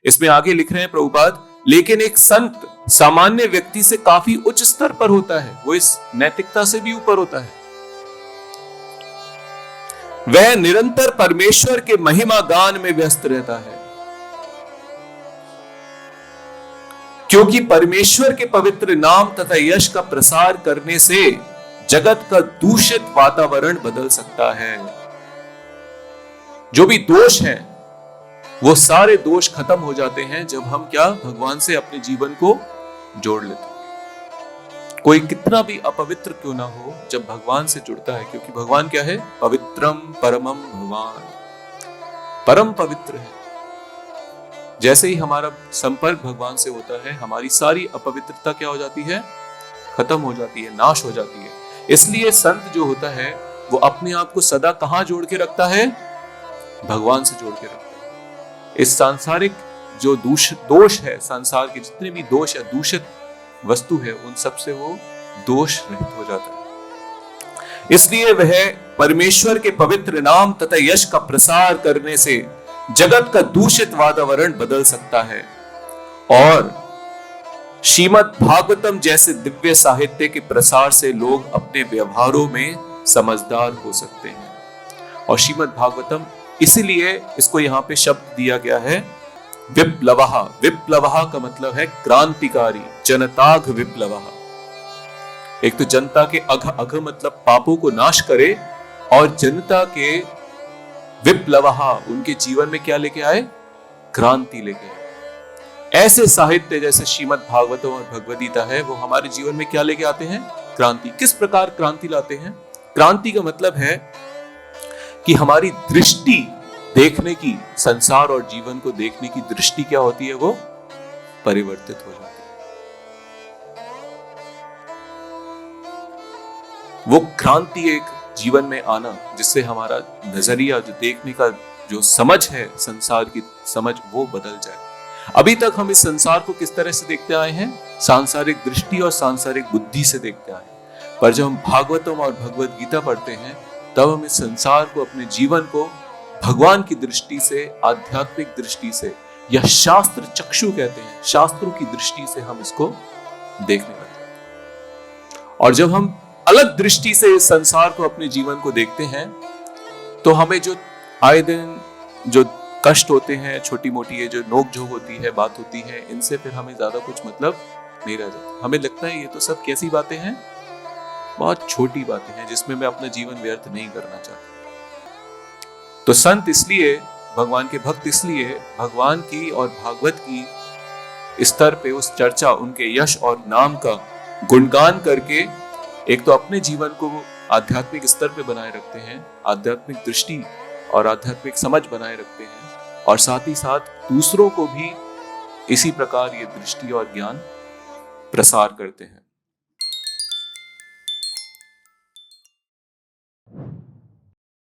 इसमें आगे लिख रहे हैं प्रभुपाद, लेकिन एक संत सामान्य व्यक्ति से काफी उच्च स्तर पर होता है, वो इस नैतिकता से भी ऊपर होता है। वह निरंतर परमेश्वर के महिमा गान में व्यस्त रहता है, क्योंकि परमेश्वर के पवित्र नाम तथा यश का प्रसार करने से जगत का दूषित वातावरण बदल सकता है। जो भी दोष है वो सारे दोष खत्म हो जाते हैं जब हम क्या भगवान से अपने जीवन को जोड़ लेते हैं। कोई कितना भी अपवित्र क्यों ना हो, जब भगवान से जुड़ता है, क्योंकि भगवान क्या है, पवित्रम परमम भगवान, परम पवित्र है। जैसे ही हमारा संपर्क भगवान से होता है, हमारी सारी अपवित्रता क्या हो जाती है, खत्म हो जाती है, नाश हो जाती है। इसलिए संत जो होता है वो अपने आप को सदा कहां जोड़ के रखता है, भगवान से जोड़ के रखता है। इस सांसारिक जो दोष है, संसार के जितने भी दोष है, दूषित वस्तु है, उन सब से वो दोष रहित हो जाता है। इसलिए वह परमेश्वर के पवित्र नाम तथा यश का प्रसार करने से जगत का दूषित वातावरण बदल सकता है और श्रीमद् भागवतम जैसे दिव्य साहित्य के प्रसार से लोग अपने व्यवहारों में समझदार हो सकते हैं। और श्रीमद् भागवतम, इसीलिए इसको यहां पे शब्द दिया गया है विप्लवः। विप्लवः का मतलब है क्रांतिकारी, जनताघ विप्लवः। एक तो जनता के अघ मतलब पापों को नाश करे, और जनता के विप्लवः उनके जीवन में क्या लेके आए, क्रांति लेके आए। ऐसे साहित्य जैसे श्रीमद् भागवतम और भगवद गीता है, वो हमारे जीवन में क्या लेके आते हैं, क्रांति। किस प्रकार क्रांति लाते हैं? क्रांति का मतलब है कि हमारी दृष्टि देखने की, संसार और जीवन को देखने की दृष्टि क्या होती है, वो परिवर्तित हो जाती है। वो क्रांति एक जीवन में आना, जिससे हमारा नजरिया, जो देखने का जो समझ है, संसार की समझ, वो बदल जाए। अभी तक हम इस संसार को किस तरह से देखते आए हैं, सांसारिक दृष्टि और सांसारिक बुद्धि से देखते आए हैं। पर जब हम भागवतम और भगवद गीता पढ़ते हैं, तब हम इस संसार को, अपने जीवन को भगवान की दृष्टि से, आध्यात्मिक दृष्टि से, या शास्त्र चक्षु कहते हैं, शास्त्रों की दृष्टि से हम इसको देखने लगते हैं। और जब हम अलग दृष्टि से इस संसार को, अपने जीवन को देखते हैं, तो हमें जो आए दिन जो कष्ट होते हैं, छोटी मोटी ये जो नोक-झोंक होती है, बात होती है, इनसे फिर हमें ज्यादा कुछ मतलब नहीं रह जाता। हमें लगता है ये तो सब कैसी बातें हैं, बहुत छोटी बातें हैं जिसमें मैं अपना जीवन व्यर्थ नहीं करना चाहता। तो संत इसलिए, भगवान के भक्त इसलिए भगवान की और भागवत की स्तर पे उस चर्चा, उनके यश और नाम का गुणगान करके एक तो अपने जीवन को आध्यात्मिक स्तर पे बनाए रखते हैं, आध्यात्मिक दृष्टि और आध्यात्मिक समझ बनाए रखते हैं, और साथ ही साथ दूसरों को भी इसी प्रकार ये दृष्टि और ज्ञान प्रसार करते हैं।